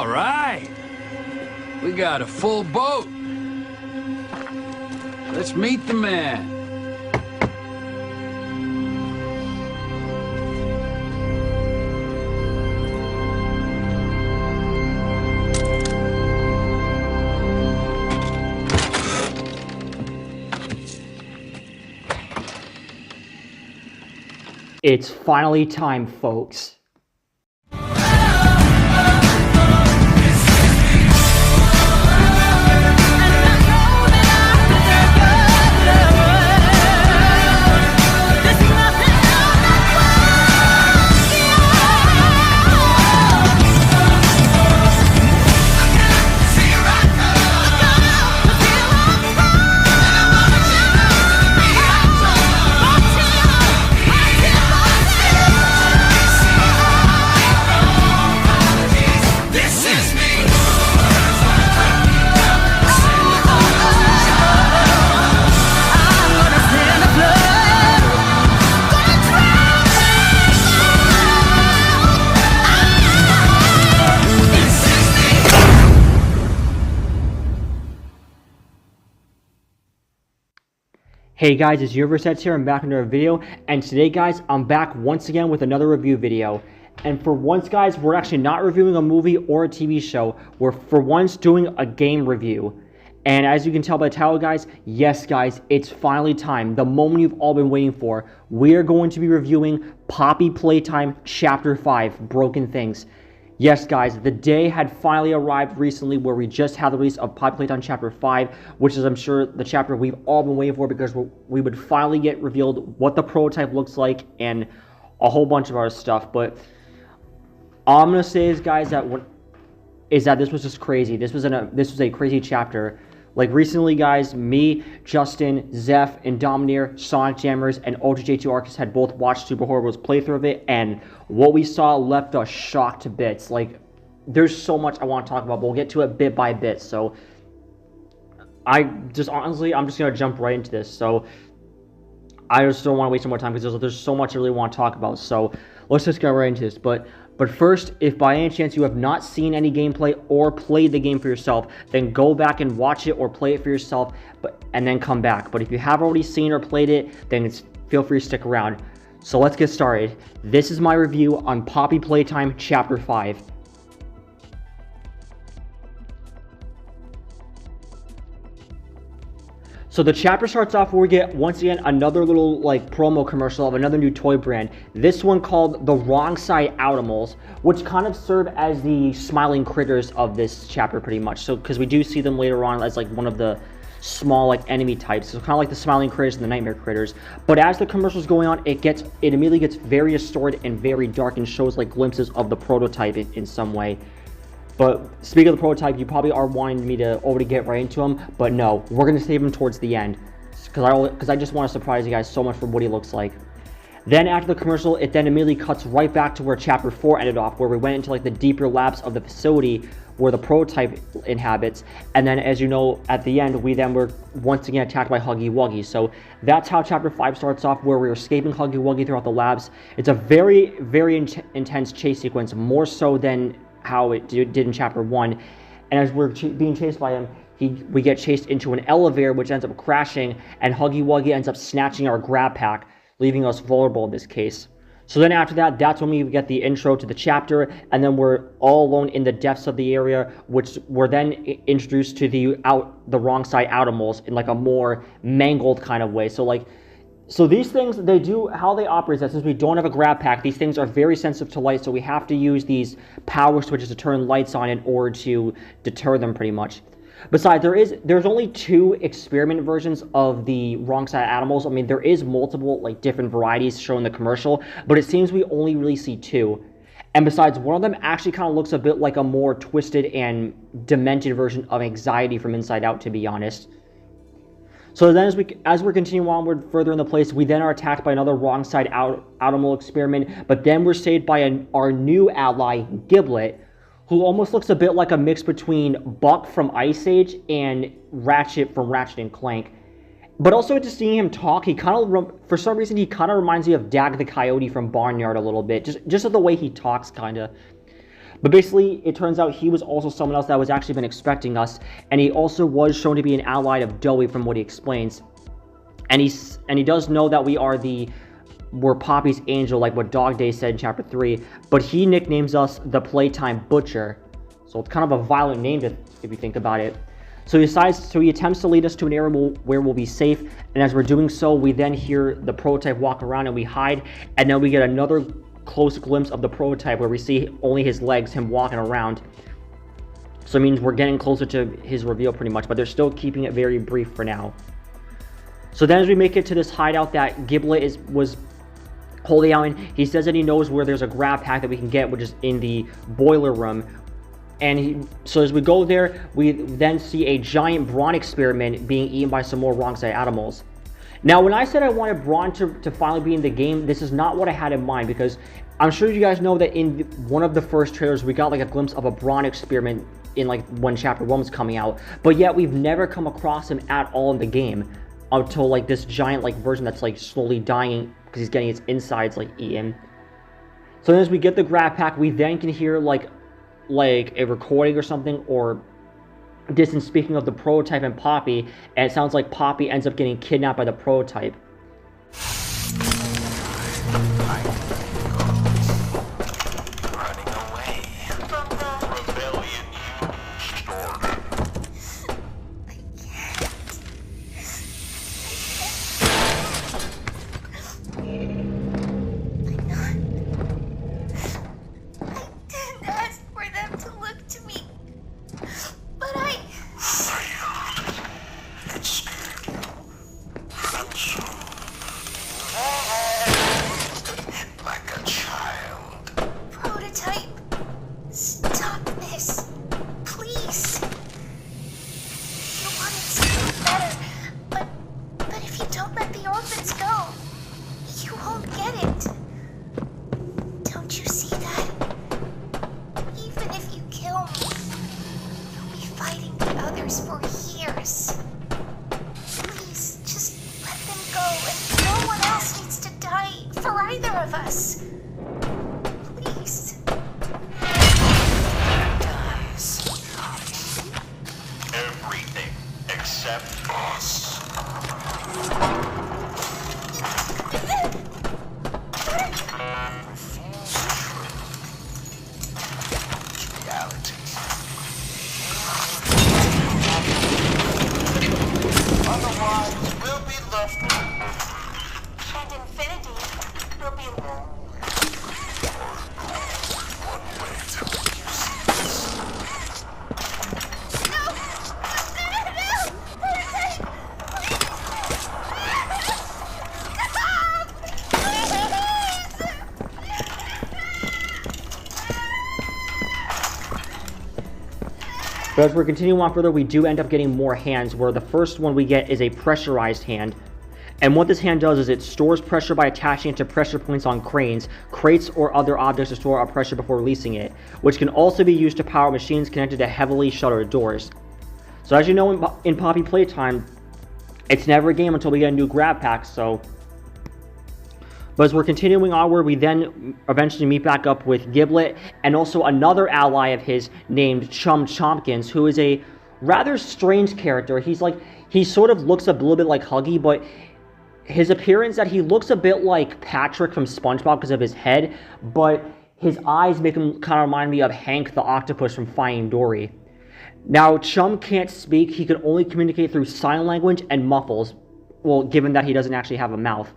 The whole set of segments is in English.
right. We got a full boat. Let's meet the man. It's finally time, folks. Hey guys, it's Universets here. I'm back with another video, and today guys, I'm back once again with another review video. And for once guys, we're actually not reviewing a movie or a TV show. We're for once doing a game review. And as you can tell by the title guys, yes guys, it's finally time. The moment you've all been waiting for. We are going to be reviewing Poppy Playtime Chapter 5, Broken Things. Yes, guys, the day had finally arrived recently where we just had the release of Poppy Playtime Chapter 5, which is, I'm sure, the chapter we've all been waiting for because we would finally get revealed what the prototype looks like and a whole bunch of other stuff. But all I'm going to say is, guys, that this was just crazy. This was a crazy chapter. Like, recently, guys, me, Justin, Zeph, and Domineer, Sonic Jammers, and Ultra J2 Arcus had both watched Super Horrible's playthrough of it, and what we saw left us shocked to bits. Like, there's so much I want to talk about, but we'll get to it bit by bit, so honestly, I'm just going to jump right into this. So I just don't want to waste any more time because there's so much I really want to talk about, so let's just get right into this. But first, if by any chance you have not seen any gameplay or played the game for yourself, then go back and watch it or play it for yourself, and then come back. But if you have already seen or played it, then feel free to stick around. So let's get started. This is my review on Poppy Playtime Chapter 5. So the chapter starts off where we get, once again, another little, like, promo commercial of another new toy brand. This one called the Wrong Side Outimals, which kind of serve as the smiling critters of this chapter pretty much. So, because we do see them later on as, like, one of the small, like, enemy types. So kind of like the smiling critters and the nightmare critters. But as the commercial's going on, it immediately gets very distorted and very dark and shows, like, glimpses of the prototype in some way. But speaking of the prototype, you probably are wanting me to already get right into him, but no, we're going to save him towards the end, because I just want to surprise you guys so much for what he looks like. Then after the commercial, it then immediately cuts right back to where Chapter 4 ended off, where we went into, like, the deeper labs of the facility where the prototype inhabits, and then, as you know, at the end, we then were once again attacked by Huggy Wuggy. So that's how Chapter 5 starts off, where we're escaping Huggy Wuggy throughout the labs. It's a very, very intense chase sequence, more so than how it did in Chapter 1, and as we're being chased by him, we get chased into an elevator, which ends up crashing, and Huggy Wuggy ends up snatching our grab pack, leaving us vulnerable in this case. So then after that, that's when we get the intro to the chapter, and then we're all alone in the depths of the area, which we're then introduced to the Wrong Side Outimals in, like, a more mangled kind of way. So these things, how they operate is that since we don't have a grab pack, these things are very sensitive to light, so we have to use these power switches to turn lights on in order to deter them pretty much. Besides, there's only 2 experiment versions of the Wrong Side Outimals. I mean, there is multiple, like, different varieties shown in the commercial, but it seems we only really see 2. And besides, one of them actually kind of looks a bit like a more twisted and demented version of Anxiety from Inside Out, to be honest. So then as we're continuing onward further in the place, we then are attacked by another Wrong Side Outimal experiment, but then we're saved by our new ally, Giblet, who almost looks a bit like a mix between Buck from Ice Age and Ratchet from Ratchet and Clank. But also just seeing him talk, he kind of, for some reason, he kind of reminds me of Dag the Coyote from Barnyard a little bit, just of the way he talks, kind of. But basically, it turns out he was also someone else that was actually been expecting us, and he also was shown to be an ally of Doey from what he explains. And he does know that we're Poppy's angel, like what Dog Day said in Chapter 3, but he nicknames us the Playtime Butcher. So it's kind of a violent name if you think about it. So he attempts to lead us to an area where we'll be safe, and as we're doing so, we then hear the prototype walk around and we hide, and then we get another close glimpse of the prototype where we see only his legs, him walking around. So it means we're getting closer to his reveal pretty much, but they're still keeping it very brief for now. So then as we make it to this hideout that Giblet was holding out in, he says that he knows where there's a grab pack that we can get, which is in the boiler room. And so as we go there, we then see a giant Brawn experiment being eaten by some more wrong side animals. Now, when I said I wanted Brawn to finally be in the game, this is not what I had in mind, because I'm sure you guys know that in one of the first trailers, we got like a glimpse of a Brawn experiment in like when Chapter 1 was coming out, but yet we've never come across him at all in the game until like this giant like version that's like slowly dying because he's getting its insides like eaten. So then as we get the grab pack, we then can hear like a recording or something, or distant speaking of the prototype and Poppy, and it sounds like Poppy ends up getting kidnapped by the prototype. For years. Please, just let them go, and no one else needs to die for either of us. Please. Dies. Everything except us. Reality. Otherwise, we'll be left. And infinity will be alone. One way to use No! But as we're continuing on further, we do end up getting more hands, where the first one we get is a pressurized hand. And what this hand does is it stores pressure by attaching it to pressure points on cranes, crates, or other objects to store up pressure before releasing it, which can also be used to power machines connected to heavily shuttered doors. So as you know, in Poppy Playtime, it's never a game until we get a new grab pack, so... But as we're continuing onward, we then eventually meet back up with Giblet and also another ally of his named Chum Chompkins, who is a rather strange character. He sort of looks a little bit like Huggy, but his appearance that he looks a bit like Patrick from SpongeBob because of his head, but his eyes make him kind of remind me of Hank the Octopus from Finding Dory. Now, Chum can't speak. He can only communicate through sign language and muffles, well, given that he doesn't actually have a mouth.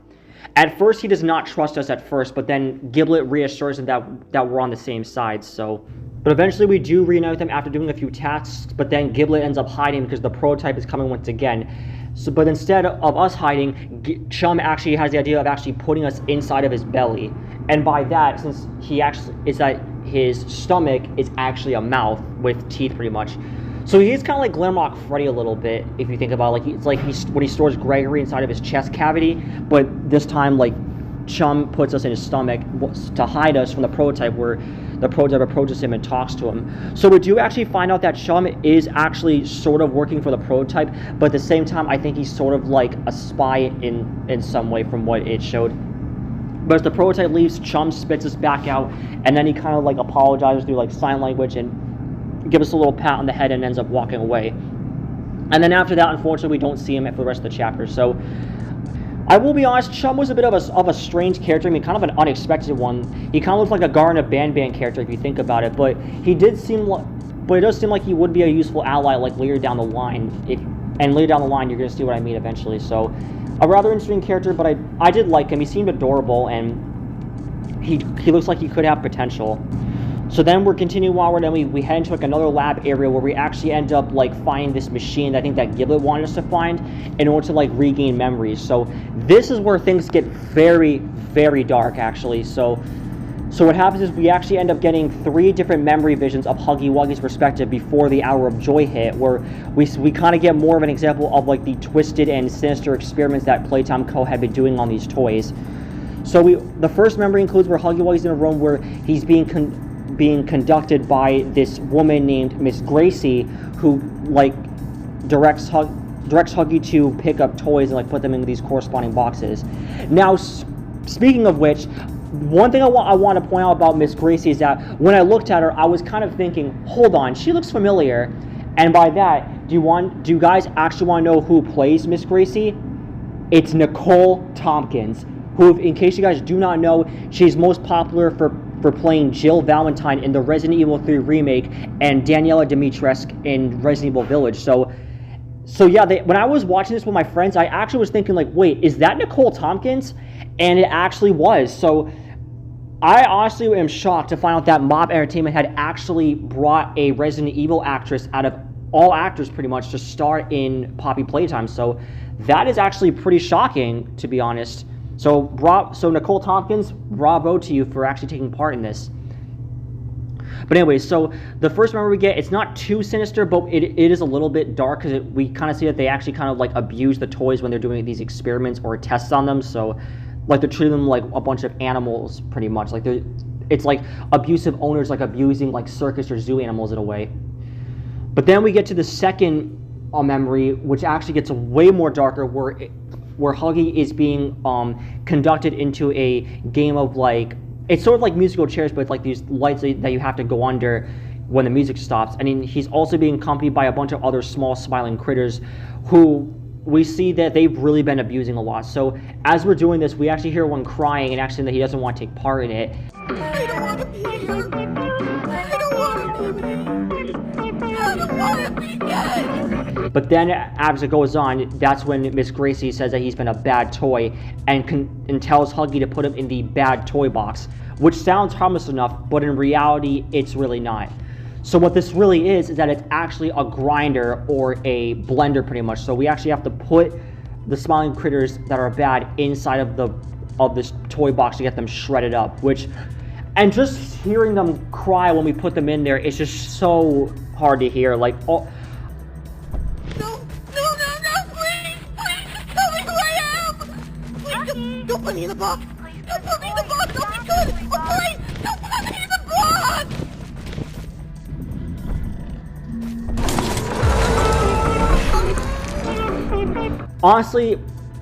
At first, he does not trust us at first, but then Giblet reassures him that we're on the same side, so... But eventually we do reunite with him after doing a few tasks, but then Giblet ends up hiding because the prototype is coming once again. So, but instead of us hiding, Chum actually has the idea of actually putting us inside of his belly. And by that, since his stomach is actually a mouth with teeth pretty much. So he is kind of like Glamrock Freddy a little bit, if you think about it. It's like when he stores Gregory inside of his chest cavity, but this time, like, Chum puts us in his stomach to hide us from the prototype, where the prototype approaches him and talks to him. So we do actually find out that Chum is actually sort of working for the prototype, but at the same time, I think he's sort of like a spy in some way from what it showed. But as the prototype leaves, Chum spits us back out, and then he kind of like apologizes through like sign language and gives us a little pat on the head and ends up walking away. And then after that, unfortunately, we don't see him for the rest of the chapter. So I will be honest, Chum was a bit of a strange character. I mean, kind of an unexpected one. He kind of looks like a Garnet Band character if you think about it, but it does seem like he would be a useful ally like later down the line. And later down the line, you're going to see what I mean eventually. So a rather interesting character, but I did like him. He seemed adorable, and he looks like he could have potential. So then we're continuing onward, and we head into like another lab area where we actually end up like finding this machine that I think that Giblet wanted us to find in order to like regain memories. So this is where things get very, very dark actually. So what happens is we actually end up getting 3 different memory visions of Huggy Wuggy's perspective before the Hour of Joy hit, where we kind of get more of an example of like the twisted and sinister experiments that Playtime Co. had been doing on these toys. So the first memory includes where Huggy Wuggy's in a room where he's being conducted by this woman named Miss Gracie, who like directs Huggy to pick up toys and like put them into these corresponding boxes. Now, speaking of which, one thing I want to point out about Miss Gracie is that when I looked at her, I was kind of thinking, hold on, she looks familiar. And by that, do you guys actually want to know who plays Miss Gracie? It's Nicole Tompkins, who, in case you guys do not know, she's most popular for playing Jill Valentine in the Resident Evil 3 remake and Daniela Dimitrescu in Resident Evil Village. So yeah, when I was watching this with my friends, I actually was thinking like, wait, is that Nicole Tompkins? And it actually was. So I honestly am shocked to find out that Mob Entertainment had actually brought a Resident Evil actress out of all actors pretty much to star in Poppy Playtime. So that is actually pretty shocking, to be honest. So Nicole Tompkins, bravo to you for actually taking part in this. But anyway, so the first memory we get, it's not too sinister, but it is a little bit dark because we kind of see that they actually kind of like abuse the toys when they're doing these experiments or tests on them. So like they're treating them like a bunch of animals pretty much. Like it's like abusive owners like abusing like circus or zoo animals in a way. But then we get to the second memory, which actually gets way more darker, where Huggy is being conducted into a game of like, it's sort of like musical chairs, but it's like these lights that you have to go under when the music stops. And then he's also being accompanied by a bunch of other small smiling critters who we see that they've really been abusing a lot. So as we're doing this, we actually hear one crying and actually that he doesn't want to take part in it. I don't want to be here. I don't want to be here. I don't want to be dead. But then as it goes on, that's when Miss Gracie says that he's been a bad toy and tells Huggy to put him in the bad toy box, which sounds harmless enough, but in reality, it's really not. So what this really is that it's actually a grinder or a blender pretty much. So we actually have to put the smiling critters that are bad inside of this toy box to get them shredded up, and just hearing them cry when we put them in there, it's just so hard to hear. Like, oh, No, please, tell me who I am. Please, don't put me in the box. Don't put me in the box, don't be good. Oh, please, don't put me in the box. honestly,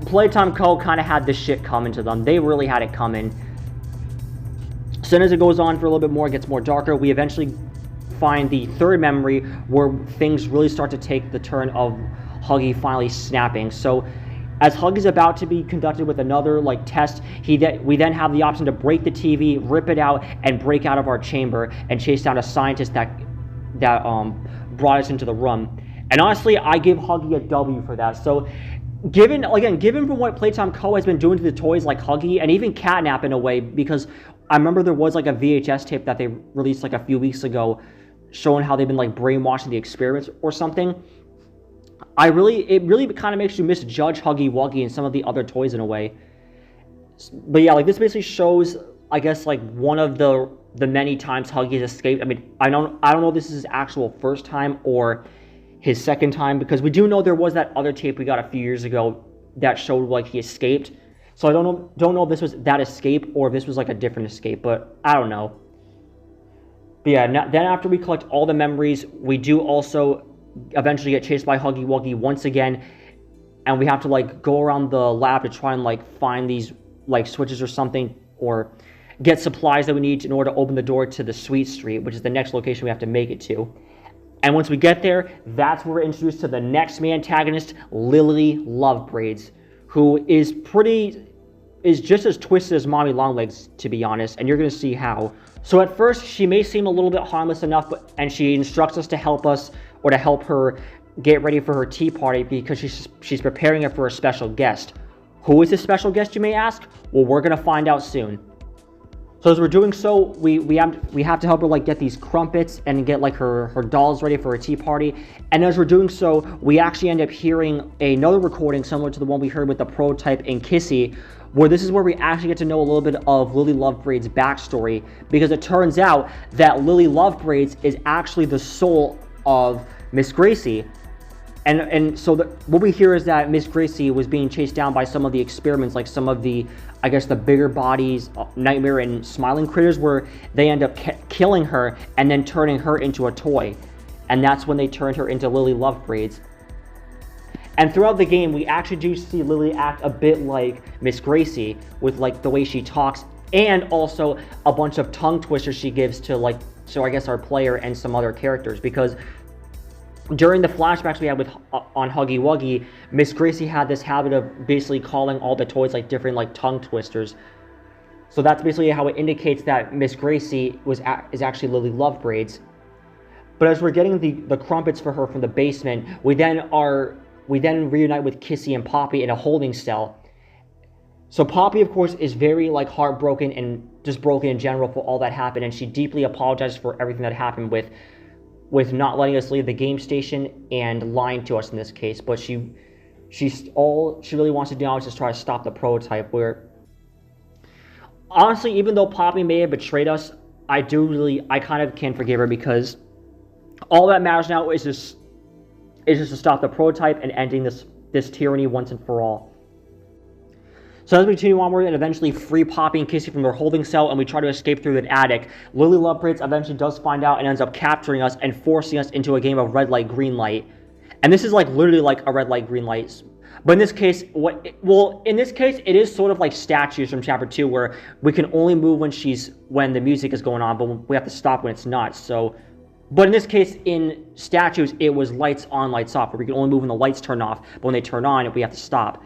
Playtime Co. kind of had this shit coming to them. They really had it coming. As soon as it goes on for a little bit more, it gets more darker, we eventually find the third memory where things really start to take the turn of Huggy finally snapping. So as Huggy's about to be conducted with another test, we then have the option to break the TV, rip it out, and break out of our chamber and chase down a scientist that brought us into the room. And honestly, I give Huggy a W for that. So given from what Playtime Co. has been doing to the toys like Huggy, and even Catnap in a way, because I remember there was a VHS tape that they released a few weeks ago showing how they've been brainwashing the experiments or something. It really kind of makes you misjudge Huggy Wuggy and some of the other toys in a way. But yeah, this basically shows, I guess, one of the many times Huggy's escaped. I mean, I don't know if this is his actual first time or his second time, because we do know there was that other tape we got a few years ago that showed he escaped. So I don't know if this was that escape or if this was a different escape, but I don't know. But yeah, then after we collect all the memories, we do also eventually get chased by Huggy Wuggy once again, and we have to go around the lab to try and find these switches or something, or get supplies that we need in order to open the door to the Sweet Street, which is the next location we have to make it to. And once we get there, that's where we're introduced to the next main antagonist, Lily Lovebraids, who is just as twisted as Mommy Longlegs, to be honest, and you're going to see how. So at first, she may seem a little bit harmless enough, and she instructs us to help us, or to help her get ready for her tea party because she's preparing it for a special guest. Who is this special guest, you may ask? Well, we're going to find out soon. So as we're doing so, we have to help her like get these crumpets and get like her dolls ready for a tea party. And as we're doing so, we actually end up hearing another recording similar to the one we heard with the prototype and Kissy, where this is where we actually get to know a little bit of Lily Lovebraid's backstory, because it turns out that Lily Lovebraids is actually the soul of Miss Gracie. And so what we hear is that Miss Gracie was being chased down by some of the experiments, like some of the, I guess, the bigger bodies, Nightmare and Smiling Critters, where they end up killing her and then turning her into a toy. And that's when they turned her into Lily Lovebraids. And throughout the game, we actually do see Lily act a bit like Miss Gracie, with like the way she talks, and also a bunch of tongue twisters she gives to I guess our player and some other characters, because during the flashbacks we had on Huggy Wuggy, Miss Gracie had this habit of basically calling all the toys like different like tongue twisters. So that's basically how it indicates that Miss Gracie is actually Lily Lovebraids. But as we're getting the crumpets for her from the basement, we then reunite with Kissy and Poppy in a holding cell. So Poppy, of course, is very like heartbroken and just broken in general for all that happened, and she deeply apologizes for everything that happened with not letting us leave the game station and lying to us in this case. But all she really wants to do now is just try to stop the prototype, where honestly, even though Poppy may have betrayed us, I kind of can forgive her, because all that matters now is just to stop the prototype and ending this tyranny once and for all. So as we continue onward and eventually free Poppy and Kissy from their holding cell, and we try to escape through the attic, Lily Lovebraids eventually does find out and ends up capturing us and forcing us into a game of red light, green light. And this is like literally like a red light, green light. But in this case, it is sort of like statues from Chapter 2, where we can only move when the music is going on, but we have to stop when it's not. But in this case, in statues, it was lights on, lights off, where we can only move when the lights turn off, but when they turn on, we have to stop.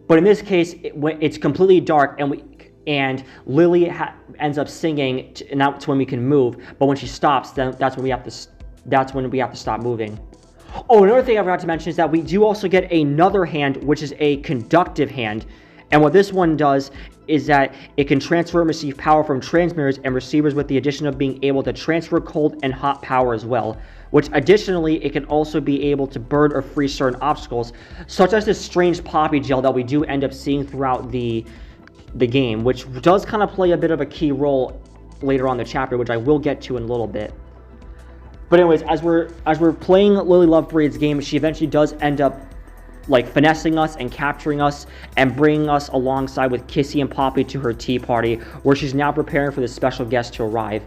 But in this case, it's completely dark, and Lily ends up singing, and that's when we can move. But when she stops, then that's when we have to stop moving. Oh, another thing I forgot to mention is that we do also get another hand, which is a conductive hand. And what this one does is that it can transfer and receive power from transmitters and receivers, with the addition of being able to transfer cold and hot power as well. Which additionally, it can also be able to burn or freeze certain obstacles, such as this strange poppy gel that we do end up seeing throughout the game, which does kind of play a bit of a key role later on in the chapter, which I will get to in a little bit. But anyways, as we're playing Lily Lovebraid's game, she eventually does end up like finessing us and capturing us and bringing us alongside with Kissy and Poppy to her tea party, where she's now preparing for this special guest to arrive.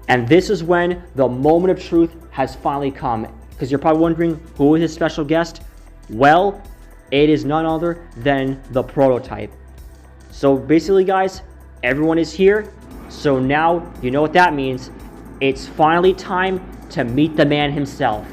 And this is when the moment of truth has finally come, because you're probably wondering, who is this special guest? Well, it is none other than the prototype. So basically, guys, everyone is here, so now you know what that means. It's finally time to meet the man himself.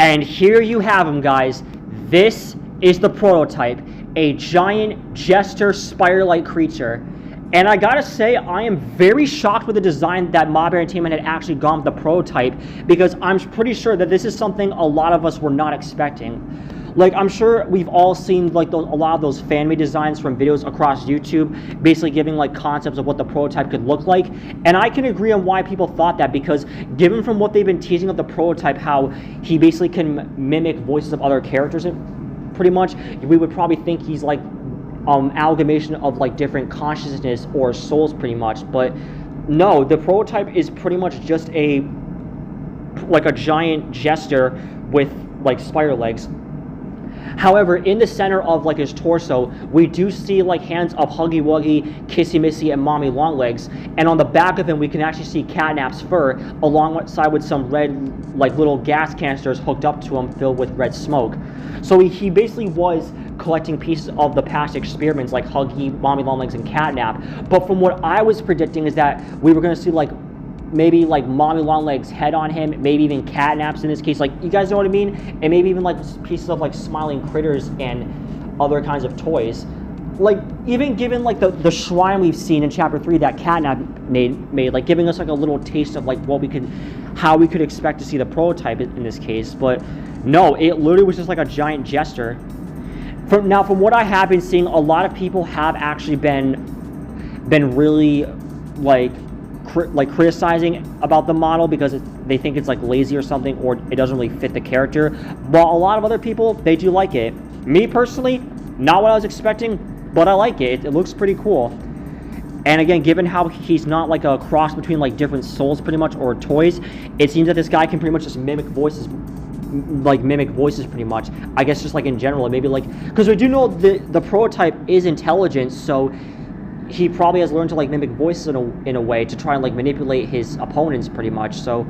And here you have him, guys. This is the prototype, a giant jester spider-like creature. And I gotta say, I am very shocked with the design that Mob Entertainment had actually gone with the prototype, because I'm pretty sure that this is something a lot of us were not expecting. Like, I'm sure we've all seen like a lot of those fan-made designs from videos across YouTube, basically giving like concepts of what the prototype could look like. And I can agree on why people thought that, because given from what they've been teasing of the prototype, how he basically can mimic voices of other characters, pretty much, we would probably think he's like amalgamation of like different consciousness or souls pretty much. But no, the prototype is pretty much just a giant jester with like spider legs. However, in the center of like his torso, we do see like hands of Huggy Wuggy, Kissy Missy, and Mommy Longlegs, and on the back of him we can actually see Catnap's fur alongside with some red like little gas canisters hooked up to him filled with red smoke. So he basically was collecting pieces of the past experiments like Huggy, Mommy Longlegs, and Catnap. But from what I was predicting is that we were going to see like maybe like Mommy Longlegs' head on him, maybe even Catnap's in this case, like, you guys know what I mean? And maybe even like pieces of like smiling critters and other kinds of toys. Like, even given like the shrine we've seen in chapter 3 that Catnap made, like giving us like a little taste of like how we could expect to see the prototype in this case. But no, it literally was just like a giant jester. From what I have been seeing, a lot of people have actually been really like criticizing about the model because they think it's like lazy or something, or it doesn't really fit the character. But a lot of other people, they do like it. Me personally, not what I was expecting, but I like it. It looks pretty cool. And again, given how he's not like a cross between like different souls pretty much or toys, it seems that this guy can pretty much just mimic voices pretty much. I guess just like in general, maybe like, because we do know the prototype is intelligent, so he probably has learned to like mimic voices in a way to try and like manipulate his opponents pretty much. So,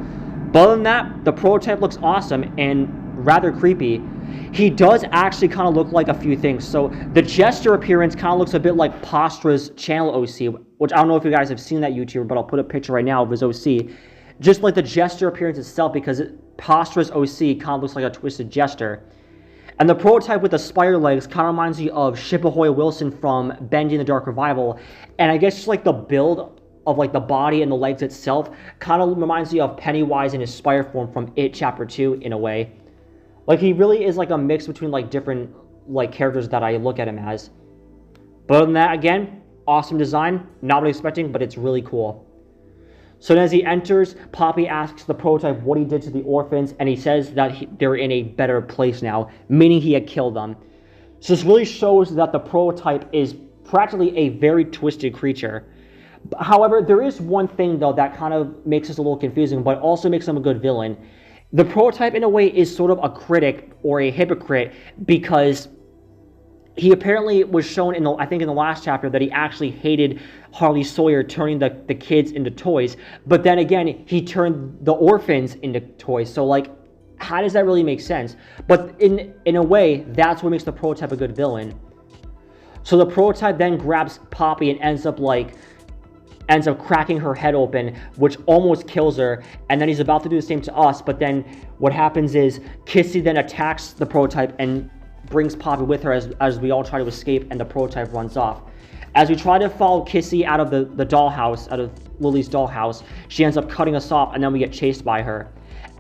but other than that, the prototype looks awesome and rather creepy. He does actually kind of look like a few things. So the jester appearance kind of looks a bit like Pastra's channel OC, which I don't know if you guys have seen that YouTuber, but I'll put a picture right now of his OC. Just like the jester appearance itself, because Pastra's OC kind of looks like a twisted jester. And the prototype with the spider legs kind of reminds me of Ship Ahoy Wilson from Bendy and the Dark Revival. And I guess just like the build of like the body and the legs itself kind of reminds me of Pennywise in his spider form from It Chapter 2 in a way. Like, he really is like a mix between like different like characters that I look at him as. But other than that, again, awesome design. Not what I was expecting, but it's really cool. So then as he enters, Poppy asks the prototype what he did to the orphans, and he says that they're in a better place now, meaning he had killed them. So this really shows that the prototype is practically a very twisted creature. However, there is one thing, though, that kind of makes this a little confusing, but also makes him a good villain. The prototype, in a way, is sort of a critic or a hypocrite because he apparently was shown in I think in the last chapter that he actually hated Harley Sawyer turning the kids into toys. But then again, he turned the orphans into toys. So like, how does that really make sense? But in a way, that's what makes the prototype a good villain. So the prototype then grabs Poppy and ends up cracking her head open, which almost kills her. And then he's about to do the same to us. But then what happens is Kissy then attacks the prototype and brings Poppy with her as we all try to escape, and the prototype runs off. As we try to follow Kissy out of the dollhouse, out of Lily's dollhouse, she ends up cutting us off, and then we get chased by her.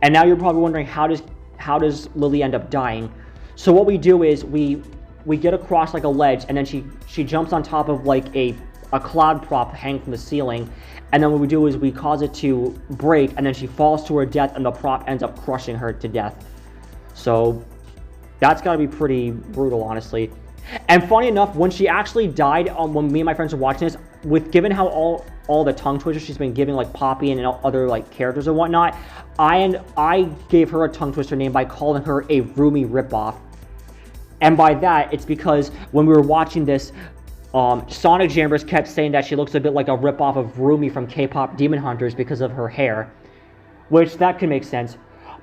And now you're probably wondering, how does Lily end up dying? So what we do is we get across like a ledge, and then she jumps on top of like a cloud prop hanging from the ceiling, and then what we do is we cause it to break, and then she falls to her death, and the prop ends up crushing her to death. So that's got to be pretty brutal, honestly. And funny enough, when she actually died, when me and my friends were watching this, given how all the tongue twisters she's been giving like Poppy and other like characters and whatnot, I gave her a tongue twister name by calling her a Rumi ripoff. And by that, it's because when we were watching this, Sonic Jambers kept saying that she looks a bit like a ripoff of Rumi from K-pop Demon Hunters because of her hair, which that can make sense.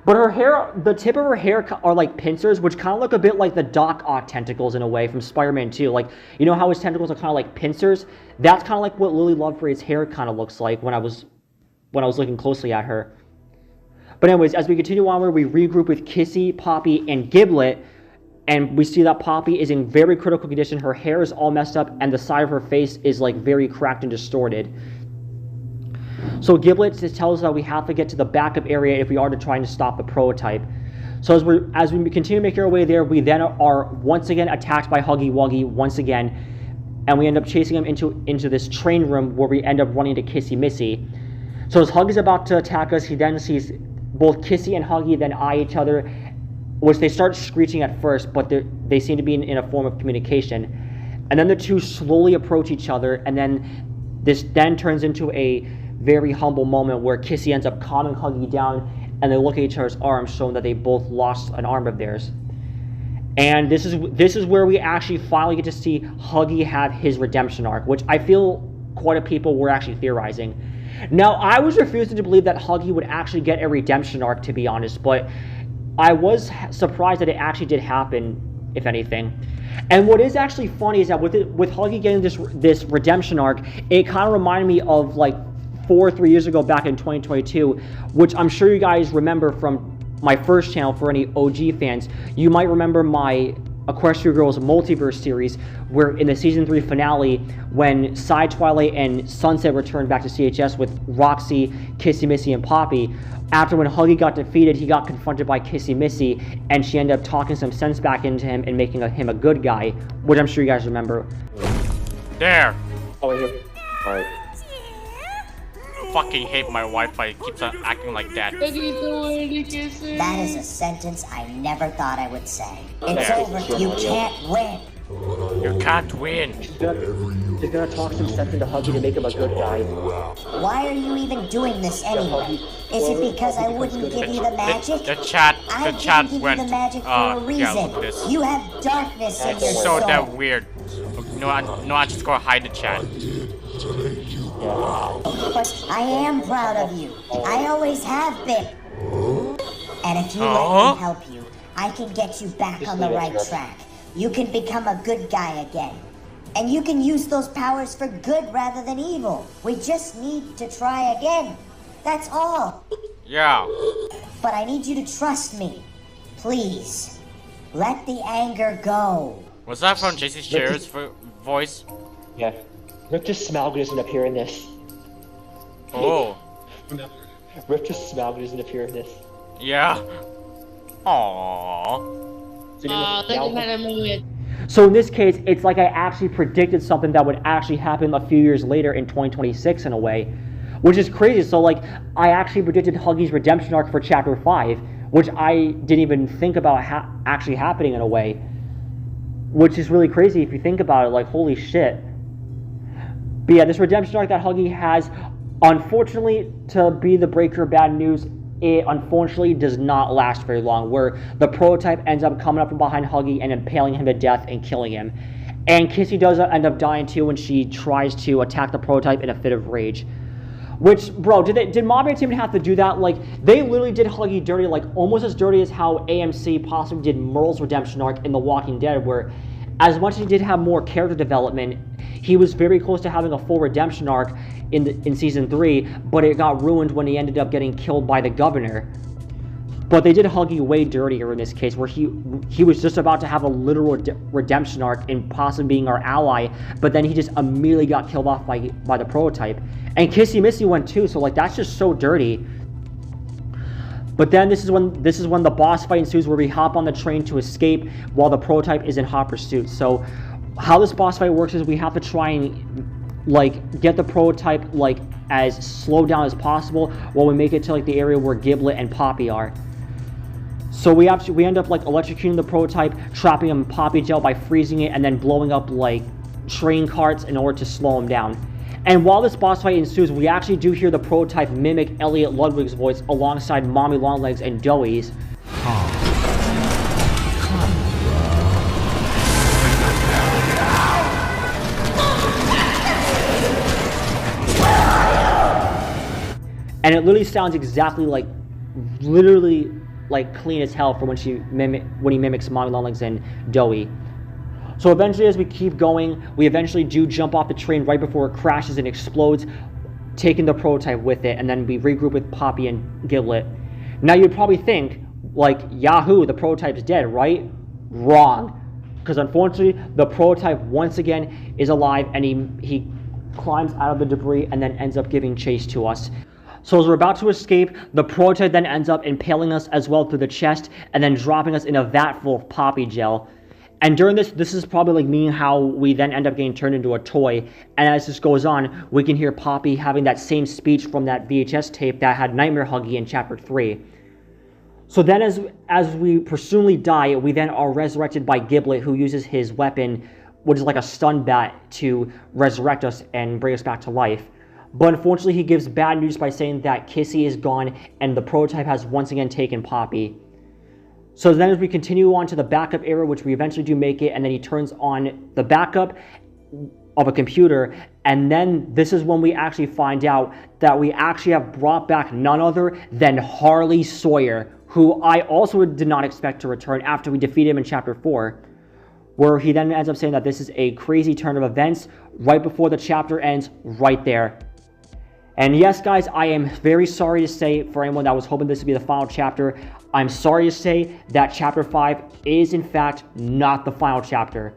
But her hair, the tip of her hair are like pincers, which kind of look a bit like the Doc Ock tentacles in a way from Spider-Man 2. Like, you know how his tentacles are kind of like pincers? That's kind of like what Lily Lovefray's hair kind of looks like when I was looking closely at her. But anyways, as we continue onward, we regroup with Kissy, Poppy, and Giblet, and we see that Poppy is in very critical condition. Her hair is all messed up, and the side of her face is like very cracked and distorted. So Giblet tells us that we have to get to the backup area if we are trying to stop the prototype. So as we continue making our way there, we then are once again attacked by Huggy Wuggy once again, and we end up chasing him into this train room where we end up running to Kissy Missy. So as Huggy's about to attack us, he then sees both Kissy and Huggy then eye each other, which they start screeching at first, but they seem to be in a form of communication. And then the two slowly approach each other, and then this then turns into a very humble moment where Kissy ends up calming Huggy down, and they look at each other's arms, showing that they both lost an arm of theirs. And this is where we actually finally get to see Huggy have his redemption arc, which I feel quite a people were actually theorizing. Now, I was refusing to believe that Huggy would actually get a redemption arc, to be honest, but I was surprised that it actually did happen, if anything. And what is actually funny is that with Huggy getting this redemption arc, it kind of reminded me of like 4 or 3 years ago back in 2022, which I'm sure you guys remember from my first channel. For any OG fans, you might remember my Equestria Girls Multiverse series, where in the season 3 finale, when Side Twilight and Sunset returned back to CHS with Roxy, Kissy Missy, and Poppy, after when Huggy got defeated, he got confronted by Kissy Missy, and she ended up talking some sense back into him and making him a good guy, which I'm sure you guys remember. There! Oh, here. Alright. Fucking hate my Wi-Fi, it keeps on acting like that. That is a sentence I never thought I would say. It's over. You can't win. You can't win. She's gonna talk some sense into Huggy to make him a good guy. Why are you even doing this anyway? Is it because I wouldn't give you the magic? The chat I went, didn't give you the magic for a reason. yeah, look at this. You have darkness in your It's soul. so damn weird. No, I'm just gonna hide the chat. But I am proud of you. I always have been. And if you let me help you, I can get you back on the right track. You can become a good guy again. And you can use those powers for good rather than evil. We just need to try again. That's all. Yeah. But I need you to trust me. Please. Let the anger go. Was that from JC's Chair's voice? Yeah. Rip Smaug doesn't appear in this. Oh. Rip Smaug doesn't appear in this. Yeah. Aww. So in this case, it's like I actually predicted something that would actually happen a few years later in 2026 in a way, which is crazy. So like, I actually predicted Huggy's redemption arc for Chapter 5, which I didn't even think about actually happening in a way, which is really crazy if you think about it, like, holy shit. But yeah, this redemption arc that Huggy has, unfortunately, to be the breaker of bad news, it unfortunately does not last very long, where the prototype ends up coming up from behind Huggy and impaling him to death and killing him. And Kissy does end up dying too when she tries to attack the prototype in a fit of rage. Which, bro, did Mob Team have to do that? Like, they literally did Huggy dirty, like almost as dirty as how AMC possibly did Merle's redemption arc in The Walking Dead, where as much as he did have more character development, he was very close to having a full redemption arc in season 3, but it got ruined when he ended up getting killed by the governor. But they did Huggy way dirtier in this case, where he was just about to have a literal redemption arc and possibly being our ally, but then he just immediately got killed off by the prototype. And Kissy Missy went too, so like that's just so dirty. But then this is when the boss fight ensues, where we hop on the train to escape while the prototype is in hot pursuit. So how this boss fight works is we have to try and like get the prototype like as slowed down as possible while we make it to like the area where Giblet and Poppy are. So we end up like electrocuting the prototype, trapping him in Poppy gel by freezing it, and then blowing up like train carts in order to slow him down. And while this boss fight ensues, we actually do hear the prototype mimic Elliot Ludwig's voice alongside Mommy Longlegs and Joey's. And it literally sounds exactly like, literally like clean as hell for when he mimics Mommy Longlegs and Joey. So eventually, as we keep going, we eventually do jump off the train right before it crashes and explodes, taking the prototype with it, and then we regroup with Poppy and Giblet. Now you'd probably think, like, yahoo, the prototype's dead, right? Wrong. Because unfortunately, the prototype once again is alive, and he climbs out of the debris and then ends up giving chase to us. So as we're about to escape, the prototype then ends up impaling us as well through the chest, and then dropping us in a vat full of Poppy gel. And during this is probably like meaning how we then end up getting turned into a toy. And as this goes on, we can hear Poppy having that same speech from that VHS tape that had Nightmare Huggy in Chapter 3. So then as we presumably die, we then are resurrected by Giblet, who uses his weapon, which is like a stun bat to resurrect us and bring us back to life. But unfortunately, he gives bad news by saying that Kissy is gone and the prototype has once again taken Poppy. So then as we continue on to the backup era, which we eventually do make it, and then he turns on the backup of a computer, and then this is when we actually find out that we actually have brought back none other than Harley Sawyer, who I also did not expect to return after we defeat him in Chapter 4, where he then ends up saying that this is a crazy turn of events right before the chapter ends right there. And yes, guys, I am very sorry to say, for anyone that was hoping this would be the final chapter, I'm sorry to say that Chapter 5 is, in fact, not the final chapter.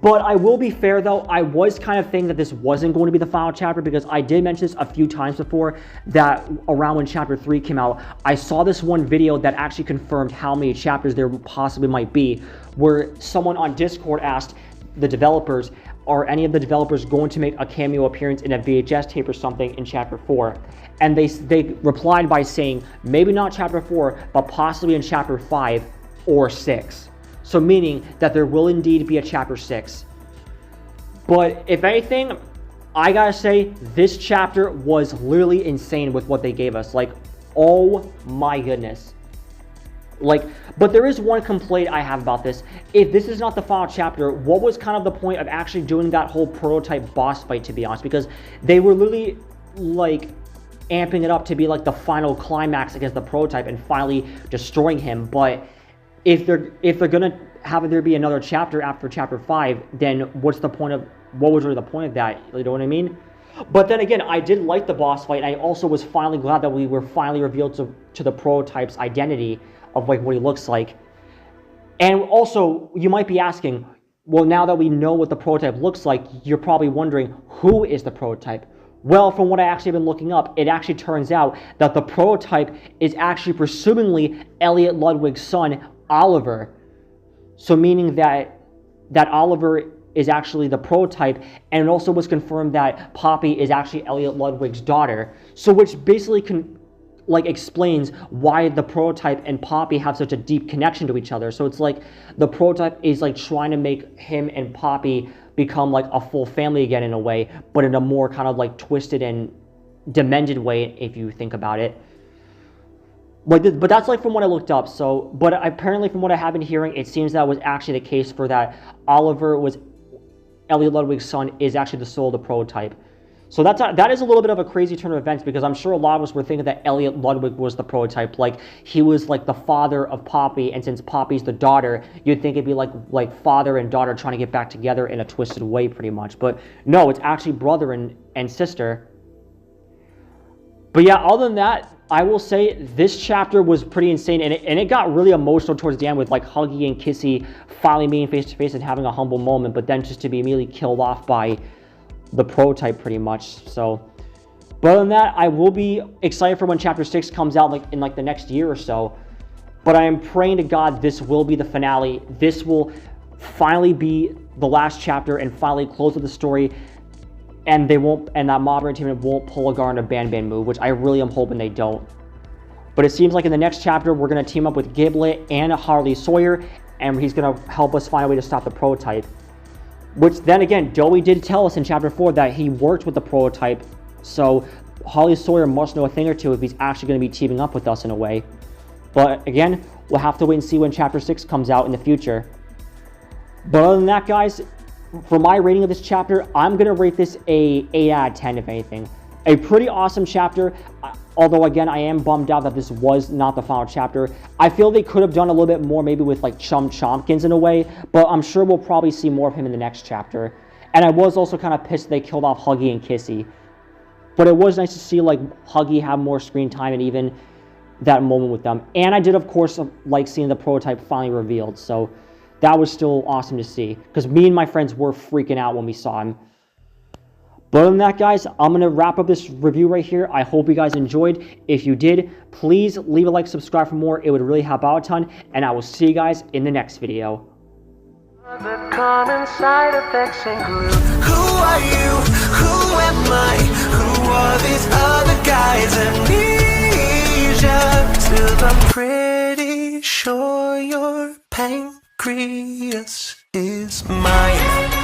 But I will be fair, though, I was kind of thinking that this wasn't going to be the final chapter, because I did mention this a few times before, that around when Chapter 3 came out, I saw this one video that actually confirmed how many chapters there possibly might be, where someone on Discord asked the developers, are any of the developers going to make a cameo appearance in a VHS tape or something in Chapter 4? And they replied by saying, maybe not Chapter 4, but possibly in Chapter 5 or 6. So meaning that there will indeed be a Chapter 6. But if anything, I gotta say, this chapter was literally insane with what they gave us. Like, oh my goodness. Like, but there is one complaint I have about this. If this is not the final chapter, what was kind of the point of actually doing that whole prototype boss fight, to be honest? Because they were literally, like, amping it up to be, like, the final climax against the prototype and finally destroying him. But if they're gonna have there be another chapter after Chapter 5, then what was really the point of that? You know what I mean? But then again, I did like the boss fight, and I also was finally glad that we were finally revealed to the prototype's identity of like what he looks like. And also, you might be asking, well, now that we know what the prototype looks like, you're probably wondering, who is the prototype? Well, from what I actually been looking up, it actually turns out that the prototype is actually presumably Elliot Ludwig's son, Oliver. So meaning that Oliver is actually the prototype, and it also was confirmed that Poppy is actually Elliot Ludwig's daughter. So which basically explains why the prototype and Poppy have such a deep connection to each other. So it's like the prototype is like trying to make him and Poppy become like a full family again in a way, but in a more kind of like twisted and demented way if you think about it. But that's like from what I looked up. So, but apparently from what I have been hearing, it seems that was actually the case for that Oliver was Elliot Ludwig's son is actually the soul of the prototype. So that is a little bit of a crazy turn of events, because I'm sure a lot of us were thinking that Elliot Ludwig was the prototype, like he was like the father of Poppy, and since Poppy's the daughter, you'd think it'd be like father and daughter trying to get back together in a twisted way pretty much. But no, it's actually brother and sister. But yeah, other than that, I will say this chapter was pretty insane, and it got really emotional towards the end with like Huggy and Kissy finally meeting face to face and having a humble moment, but then just to be immediately killed off by the prototype pretty much. So, but other than that, I will be excited for when Chapter 6 comes out in the next year or so. But I am praying to God this will be the finale. This will finally be the last chapter and finally close with the story, and that Mob Entertainment won't pull a Garden of Ban move, which I really am hoping they don't. But it seems like in the next chapter we're going to team up with Giblet and Harley Sawyer, and he's going to help us find a way to stop the prototype. Which then again, Joey did tell us in Chapter 4 that he worked with the prototype, so Harley Sawyer must know a thing or two if he's actually going to be teaming up with us in a way. But again, we'll have to wait and see when Chapter 6 comes out in the future. But other than that, guys, for my rating of this chapter, I'm going to rate this a 8 out of 10 if anything. A pretty awesome chapter, although again, I am bummed out that this was not the final chapter. I feel they could have done a little bit more maybe with like Chum Chompkins in a way, but I'm sure we'll probably see more of him in the next chapter. And I was also kind of pissed they killed off Huggy and Kissy. But it was nice to see like Huggy have more screen time and even that moment with them. And I did, of course, like seeing the prototype finally revealed, so that was still awesome to see, because me and my friends were freaking out when we saw him. But other than that, guys, I'm going to wrap up this review right here. I hope you guys enjoyed. If you did, please leave a like, subscribe for more. It would really help out a ton. And I will see you guys in the next video. The common side effects include: who are you? Who am I? Who are these other guys? Amnesia, till I'm pretty sure your pancreas is mine.